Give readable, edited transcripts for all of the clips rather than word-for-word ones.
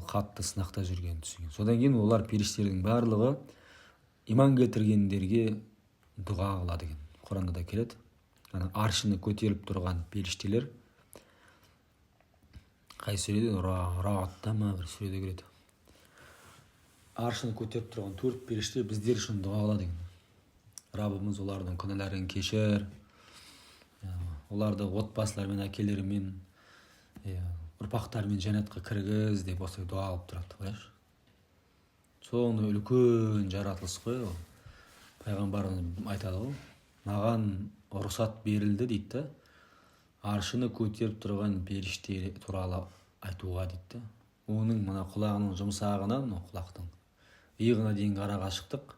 қатты сынақта жүргенін түсінген. Содан кейін олар періштелердің барлығы иман келтіргендерге дұға қылады екен. Құранда да келеді. Ана аршыны көтеріліп тұрған періштелер қай сүреде? Раатта ма бір сүреде келеді. Аршыны көтеріп тұрған 4 періште біздер үшін дұға қылады екен. Раббымыз олардың күнәларын кешір, оларды отбасыларымен, әкелерімен, ұрпақтарымен жәннатқа кіргіз деп осылай дұға қылып тұрады. Қойшы. Соны үлкен жаратылыс қой. Пайғамбарымыз айтады ғой, маған рұқсат берілді дейді. Аршыны көтеріп тұрған періште туралы айтуға дейді. Оның мына құлағының жұмсағынан, құлақтың иығына дейін қара қашықтық,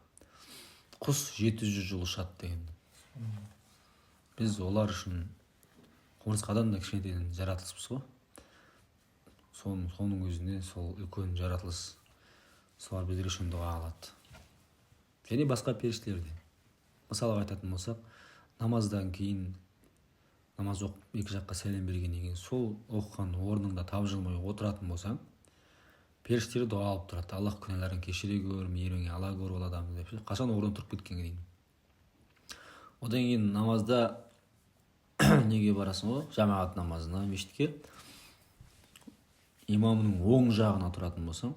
құс 700 жыл ұшады деген. Біз олар үшін құмырсқадан да кішкентайдан жаратылыспыз ғой. Соның өзінде сол үлкен жаратылыс солар біздер үшін дұға қылады. Және басқа періштелер де. Мысалға айтатын болсақ, намаздан кейін намаз оқып екі жаққа сәлем бергеннен кейін сол оқыған орныңда тапжылмай отыратын болсаң, періштелер дұға алып тұрады. Аллах күнәларын кешіре көр, мейіріңе ала көр ол адамды деп. Қашан орнынан тұрып кеткенге дейін. Одан кейін намазда неге барасың ғой? Жамағат намазына, мешітке. Имамның оң жағына тұратын болсаң,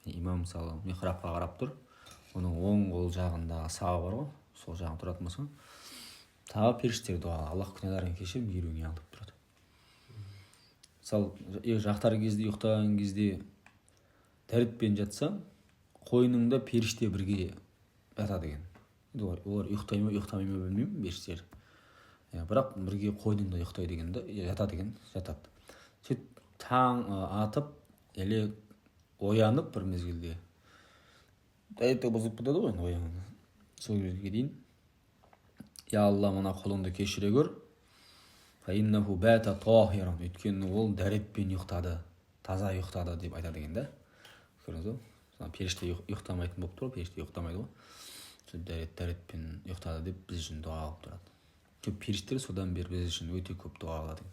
имам мысалы михрабқа қарап тұр, оның оң қол жағында саба бар ғой, сол жағына тұратын болсаң, тағы періштелер дұға, Аллах күнәларын кешір, мейіріңе ал деп тұрады. Мысалы жақтар кезде, ұйықтаған кезде дәретпен жатсаң, қойныңда періште бірге жатады екен. Олар ұйықтай ма, ұйықтамай ма білмеймін, періштелер. Бірақ бірге қойныңда ұйықтайды екен, жатады екен, жатады. Сөйтіп таң атып, әлі оянып бір мезгілде. Дәретті бұзып кетеді ғой, оянып. Сол жерге дейін, я Алла, мына қолыңды кешіре көр. Фаиннаху бәта тахиран, өйткені ол дәретпен ұйықтады, таза ұйықтады деп айтады екен да. Көрдіңіз бе? Періште ұйықтамайтын болып тұр, періште ұйықтамайды ғой. Сол дәретпен ұйықтады деп біз үшін дұға қылып тұрады. Көп періштелер содан бері біз үшін өте көп дұға қылады.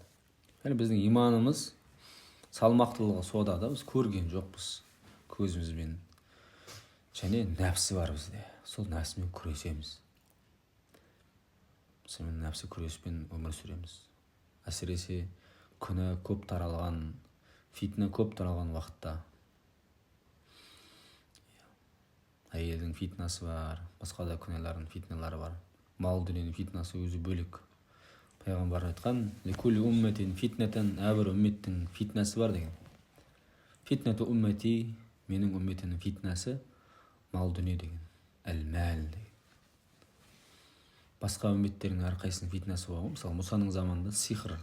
Яғни біздің иманымыз салмақтылығы сода да, біз көрген жоқпыз көзімізбен. Және нәпсі бар бізде. Сол нәпсімен күресеміз. Сонымен нәпсі күреспен өмір сүреміз. Әсіресе күні көп таралған, фитна көп таралған уақытта. Әйелдің фитнасы бар, басқа да күнәлардың фитналары бар. Мал дүниенің фитнасы өзі бөлек. Пайғамбар айтқан, «Ликулли умматин фитнатан», әрбір умметтің фитнасы бар деген. Фитнату уммати, менің умметімнің фитнасы мал дүние деген. Әл-мәл деген. Басқа умметтердің әрқайсының фитнасы бар. Мысалы, Мұсаның заманында сихыр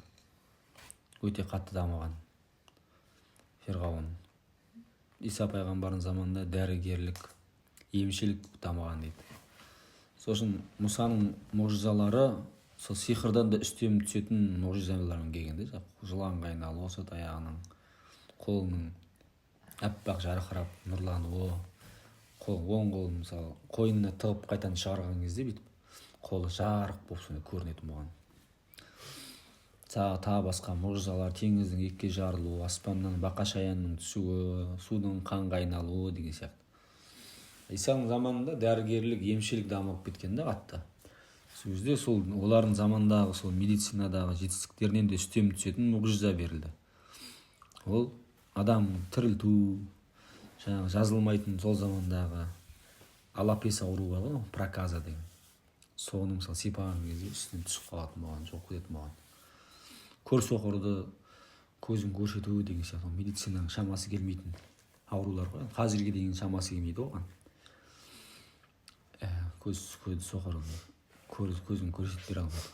өте қатты дамыған. Фирғауын. Иса пайғамбардың заманында дәрігерлік, емшілік дамыған дейді. Сосын Мұсаның мұғжизалары сол сихырдан да үстем түсетін мұғжизалармен келгенде, жыланға айналу, осы аяғының, қолының әппақ жарқырап нұрлануы, оң қолын мысалы қойнына тығып қайтадан шығарған кезде бүйтіп қолы жарық болып сондай көрінетін болған. Тағы басқа мұғжизалар, теңіздің екіге жарылуы, аспаннан бақа-шаянның түсуі, судың қанға айналуы деген сияқты. Исаның заманында дәрігерлік, емшілік дамып кеткен де қатты. Сөзде сол олардың замандағы сол медицинадағы жетістіктерінен де үстем түсетін мұғжиза берілді. Ол адам тірілту, жаңағы жазылмайтын сол замандағы алапес ауру бар ғой, проказа деген. Соның мысалы сипаған кезде үстінен түсіп қалатын болған, жоқ кететін болған. Көрсоқырды көзін көрсету деген сияқты медицинаның шамасы келмейтін аурулар ғой. Қазірге дейін шамасы келмейді оған. Көзді соқырды, көзін көрсетіп бере алмады.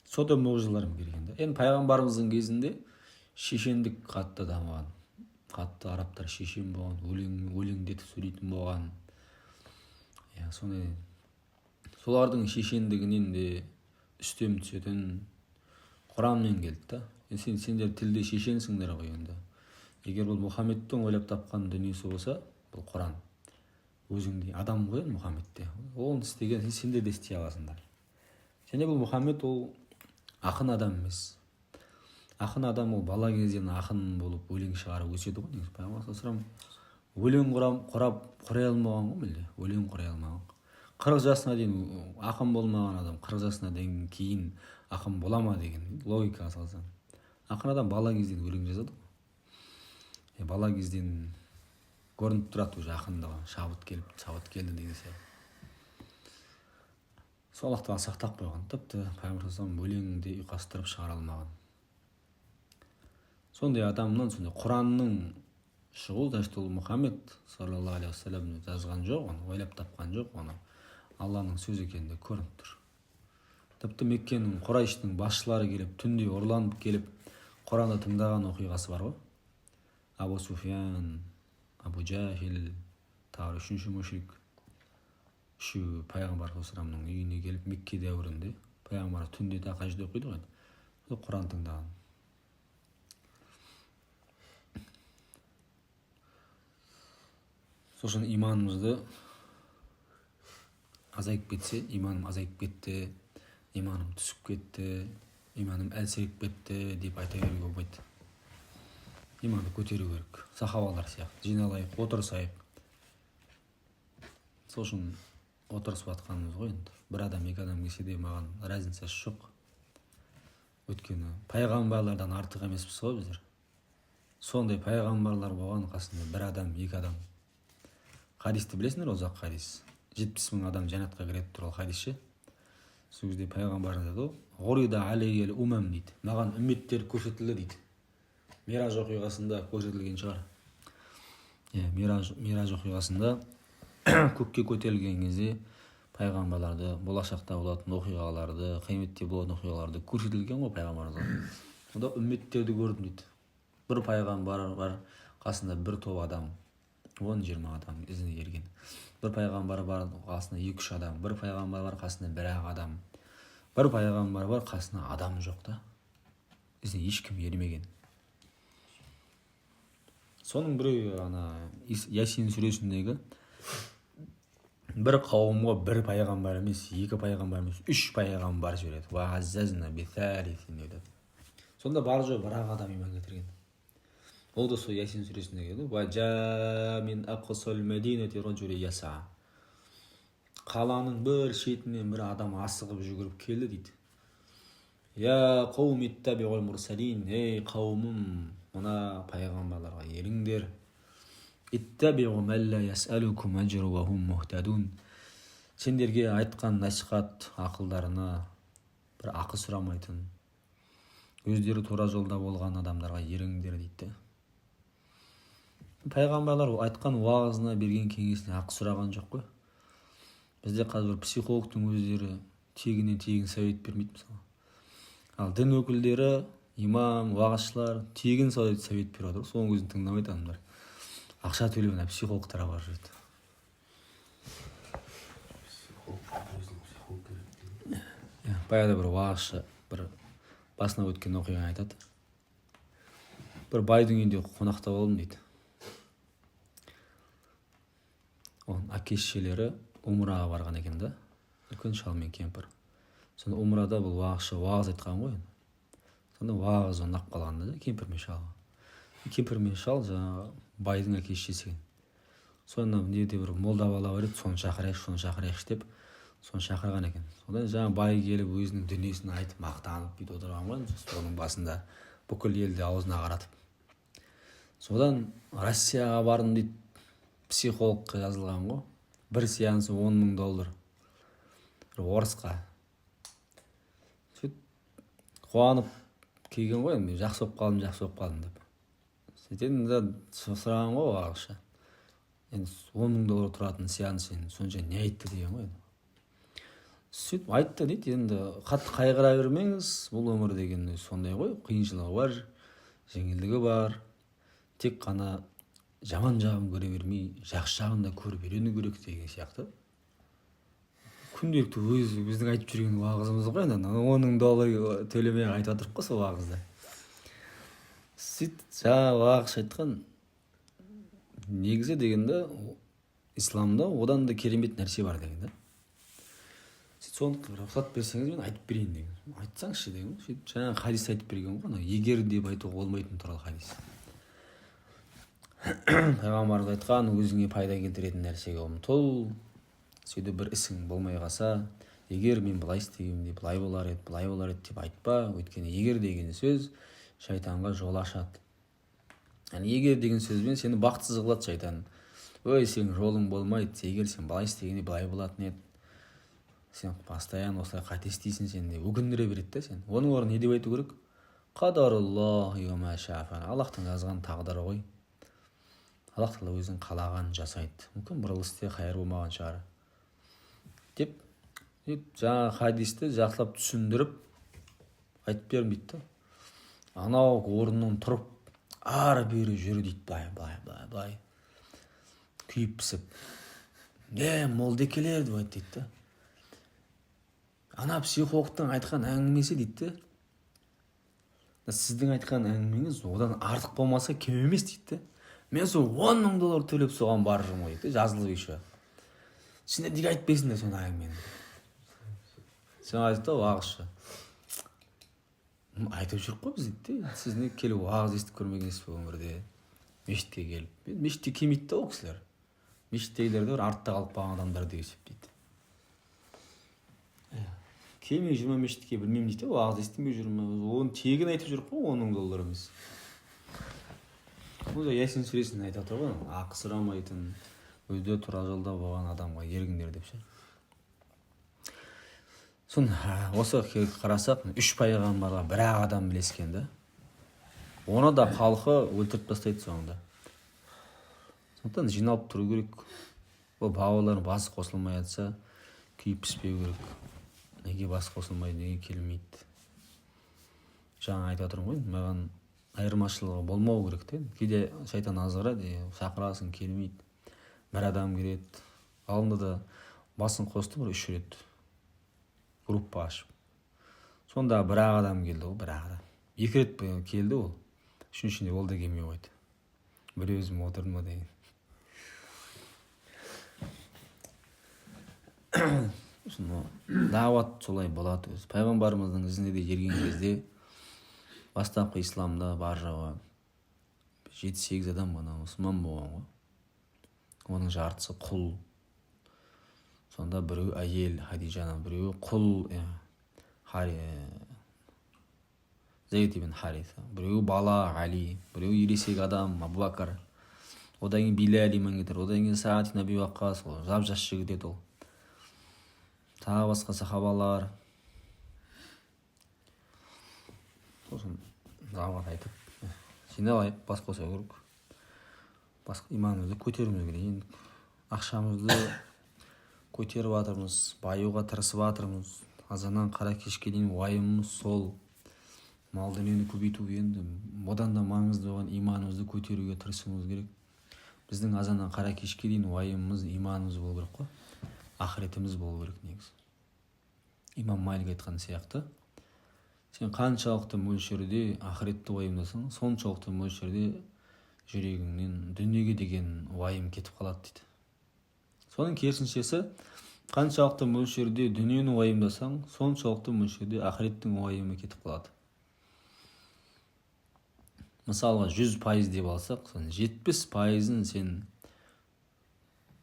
Сода мұғжизаларым берген. Енді пайғамбарымыздың кезінде шешендік қатты дамыған. Қатты арабтар шешен болған, өлеңдетіп сөйлейтін болған. Солардың шешендігінен де үстем түсетін Құранмен келді. Сендер тілде шешенсіңдер ғой енді. Егер бұл Мұхаммедтің ойлап тапқан дүниесі болса, бұл Құран. Өзіңдей адам ғой Мұхаммедте. Оны істеген сендер де істей аласыңдар. Және бұл Мұхаммед ол ақын адам емес. Ақын адам ол бала кезден ақын болып өлең шығарып өседі ғой негізі. Пайғамбар саллаллаху өлең құрап құрай алмаған ғой мүлде, өлең құрай алмаған. 40 жасына дейін ақын болмаған адам 40 жасына дейін кейін ақын бола ма деген логикаға салсаң. Ақын адам бала кезден өлең жазады ғой. Бала кезден көрініп тұрады уже ақындығы, шабыт келді деген сияқты. Сол уақытта сақтап қойған. Тіпті Пайғамбар саллаллаху өлеңді ұйқастырып шығара алмаған. Сондай адамнан сондай Құранның шығу Дәштул Мұхаммед саллаллаху алейхи уассалам жазған жоқ, оны ойлап тапқан жоқ, оны Алланың сөзі екені көрініп тұр. Тіпті Меккенің Құрайыштың басшылары келіп, түнде ұрланып келіп, Құранды тыңдаған оқиғасы бар ғой. Абу Суфиян, Абу Жахил, тағы үшінші мүшрик, үшеуі Пайғамбар саллаллаху үйіне келіп, Мекке дәуірінде Пайғамбар түнде тахаджуд оқиды ғой, Құран тыңдаған. Сосын иманымызды азайып кетсе, иманым азайып кетті, иманым түсіп кетті, иманым әлсіреп кетті деп айта беруге болмайды. Иманды көтеру керек. Сахабалар сияқты жиналайық, отырсайық. Сосын отырысып жатқанымыз ғой енді. Бір адам, екі адам келсе де маған разницасы жоқ. Өйткені пайғамбарлардан артық емеспіз ғой біздер. Сондай пайғамбарлар болған қасында бір адам, екі адам. Хадисті білесіңдер, ұзақ хадис. 70 мың адам жәннатқа кіреді туралы хадис ше. Сол кезде пайғамбар деді, ғурида алейгел умам дейді. Маған үмметтер көрсетілді дейді. Мираж оқиғасында көрсетілген шығар. Мираж оқиғасында көкке көтерілген кезде пайғамбарларды, болашақта болатын оқиғаларды, қияметте болатын оқиғаларды көрсетілген ғой пайғамбарлар. Онда үмметтерді көрдім дейді. Бір пайғамбар бар, қасында бір топ адам, 10-20 адам ізіне ерген. Бір пайғамбар бар, қасында 2-3 адам. Бір пайғамбар бар, қасында бір-ақ адам. Бір пайғамбар бар, қасында адам жоқ та. Ізіне ешкім ермеген. Соның біреуі Ясин сүресіндегі бір қауымға бір пайғамбар емес, екі пайғамбар емес, 3 пайғамбар жібереді. Ва аззазна бисалисин деді. Сонда бар жоқ бір-ақ адам иман келтірген. Ол да сол Ясин сүресінде келді. Ва жа мин ақсал мәдинати раджули яса. Қаланың бір шетінен бір адам асығып жүгіріп келді дейді. Я қауым иттабиғул мурсалин. Ей қауымым, мына пайғамбарларға еріңдер. Иттабиғу мән ла ясалукум аджру ва хум мухтадун. Сендерге айтқан насихат ақылдарына бір ақы сұрамайтын, өздері тура жолда болған адамдарға еріңдер дейді. Пайғамбарлар айтқан уағызына, берген кеңесіне ақы сұраған жоқ қой. Бізде қазір психологтың өздері тегінен совет бермейді мысалы. Ал дін өкілдері, имам, уағызшылар тегін совет беріп отыр. Соның өзін тыңдамайды адамдар. Ақша төлеп психологтарға барып жүреді. Баяғыда бір уағызшы бір басына өткен оқиғаны айтады. Бір байдың үйінде қонақта болдым дейді. Оның әке-шешелері умраға барған екен да. Үлкен шал мен кемпір. Сонда умрада бұл уағызшы уағыз айтқан ғой. Сонда уағыз ұнап қалған да кемпір мен шалға. Кемпір мен шал жаңағы байдың әке-шешесі екен. Сонда неде бір молда бала бар еді, соны шақырайықшы деп соны шақырған екен. Содан жаңа бай келіп өзінің дүниесін айтып мақтанып бүйтіп отырған ғой. Соның басында бүкіл елді аузына қаратып. Содан Россияға бардым дейді. Психологқа жазылған ғой. Бір сеансы $10,000. Бір орысқа. Қуанып келген ғой, жақсы болып қалдым деп. Сөйтен сұраған ғой уағызшы. Енді $10,000 тұратын сеанс сонша не айтты деген ғой. Сөйтіп айтты дейді, енді қатты қайғыра бермеңіз, бұл өмір деген сондай ғой, қиыншылығы бар, жеңілдігі бар. Тек қана жаман жағын көре бермей, жақсы жағын да көріп үйрену керек деген сияқты. Күнделікті біздің айтып жүрген уағызымыз ғой, $10,000 төлемей айтып отырып қой сол уағызды. Сөйтіп жаңа уағызшы айтқан негізі дегенде исламда одан да керемет нәрсе бар дегенде. соны рұқсат берсеңіз мен айтып берейін деген. Айтсаңызшы деген. Сөйтіп жаңағы хадис айтып берген ғой. Егер деп айтуға болмайтын туралы хадис. Пайғамбарымыз айтқан, өзіңе пайда келтіретін нәрсеге ұмтыл. Сөйтіп бір ісің болмай қалса, егер мен былай істегенде былай болар еді деп айтпа. Өйткені егер деген сөз шайтанға жол ашады. Егер деген сөзбен сені бақытсыз қылады шайтан. Ой, сенің жолың болмайды. Егер сен былай істегенде былай болатын еді. Сен постоянно осылай қате істейсің, сен деп өкіндіре береді да сен. Оның орнына не деп айту керек? Қадаруллахи ва ма шаа фаал. Аллахтың жазған тағдыры ғой. Аллах тағала өзінің қалағанын жасайды. Мүмкін бір істе қайыр болмаған шығар. Деп жаңа хадисті жақсылап түсіндіріп айтып берім дейді. Анау орнынан тұрып ары бері жүр дейді. Былай. Күйіп пісіп. Молдекелер деп айтты дейді. Ана психологтың айтқан әңгімесі дейді. Сіздің айтқан әңгімеңіз одан артық болмаса кем емес дейді. Мен сол $10,000 төлеп соған барып жүрмін дейді. Жазылып еще. Сендер неге айтпайсыңдар соны әңгімені? Сен айтты уағызшы. Айтып жүріп қой біз дейді. Сіз не келіп уағыз естіп көрмегенсіз бе өмірде? Мешітке келіп. Мешітке келмейді ол кісілер. Мешіттегілерді бір артта қалып қалған адамдар деп есептейді. Келмей жүрме мешітке, білмеймін дейді, уағыз естімей жүрме. Оны тегін айтып жүріп қой, $10,000 емес. Ол да Ясин сүресін айтып отыр ғой, ақы сұрамайтын, өзде тура жолда болған адамға ергіңдер деп ше. Осы қарасақ, 3 пайғамбарға бір-ақ адам білескен да. Оны да халқы өлтіріп тастайды соңында. Сондықтан жиналып тұру керек. Ол бауырлардың басы қосылмай жатса, күйіп піспеу керек. Неге басы қосылмайды, неге келмейді? Жаңа айтып отырмын ғой, маған айырмашылығы болмау керек те. Кейде шайтан азғырады, шақырасың келмейді. Бір адам келеді. Алдында да басын қосты бір 3 рет. Группа ашып. Сонда бір-ақ адам келді ол, бір-ақ адам. 2 рет келді ол. Үшіншінде ол да келмей қойды. Бір өзім отырдым ма деген. Дават солай болады өзі. Пайғамбарымыздың ізіне де ерген кезде бастапқы исламда бар жоғы 7-8 адам ғана мұсылман болған ғой. Оның жартысы құл. Сонда біреу әйел Хадижаның, біреу құл Зайд ибн Хариса, біреу бала Али, біреу ересек адам Абу Бакр. Одан кейін Билал иман келтірді, одан кейін Саад ибн Аби Ваққас, жап-жас жігіт еді ол. Тағы басқа сахабалар. Сосын дават айтып, жиналайық, бас қоса көрік. Иманымызды көтеруіміз керек. Ақшамызды көтеріп жатырмыз, баюға тырысып жатырмыз. Азаннан қара кешке дейін уайымымыз сол. Мал дүниені көбейту енді одан да маңызды болған иманымызды көтеруге тырысуымыз керек. Біздің азаннан қара кешке дейін уайымымыз, иманымыз болу керек қой. Ақыретіміз болу керек негізі. Имам Малик айтқан сияқты, сен қаншалықты мөлшерде ақыретті уайымдасаң, соншалықты мөлшерде жүрегіңнен дүниеге деген уайым кетіп қалады дейді. Соның керісіншесі, қаншалықты мөлшерде дүниені уайымдасаң, соншалықты мөлшерде ақыреттің уайымы кетіп қалады. Мысалға 100% деп алсақ, 70%-ын сен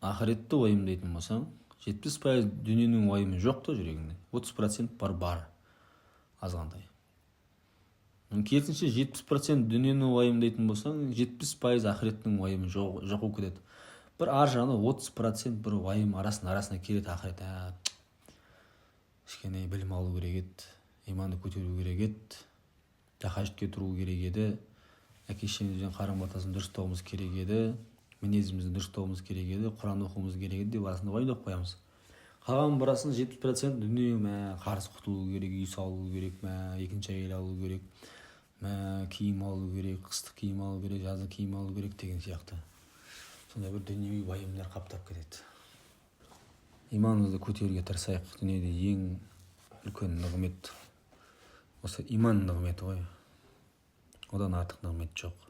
ақыретті уайымдайтын болсаң, 70% дүниенің уайымы жоқ та жүрегіңде. 30% бар. Азғандай. Керісінше 70% дүниені уайымдайтын болсаң, 70% ақыреттің уайымы жоқ кетеді. Бір ар жағына 30% бір уайым арасына келеді ақырет. Кішкене білім алу керек еді, иманды көтеру керек еді, тахаждке тұру керек еді, әке-шешемізбен қарым-қатынасын дұрыстауымыз керек еді, мінезімізді дұрыстауымыз керек еді, Құран оқуымыз керек еді деп арасында уайымдап қоямыз. Қалған барасын 70% дүние қарыз құтылу керек, үй салу керек, екінші әйел алу керек, киім алу керек, қыстық киім алу керек, жаздық киім алу керек деген сияқты. Сонда бір дүниеви уайымдар қаптап кетеді. Иманымызды көтеруге тырысайық. Дүниеде ең үлкен нығмет осы иман нығметі ғой. Одан артық нығмет жоқ.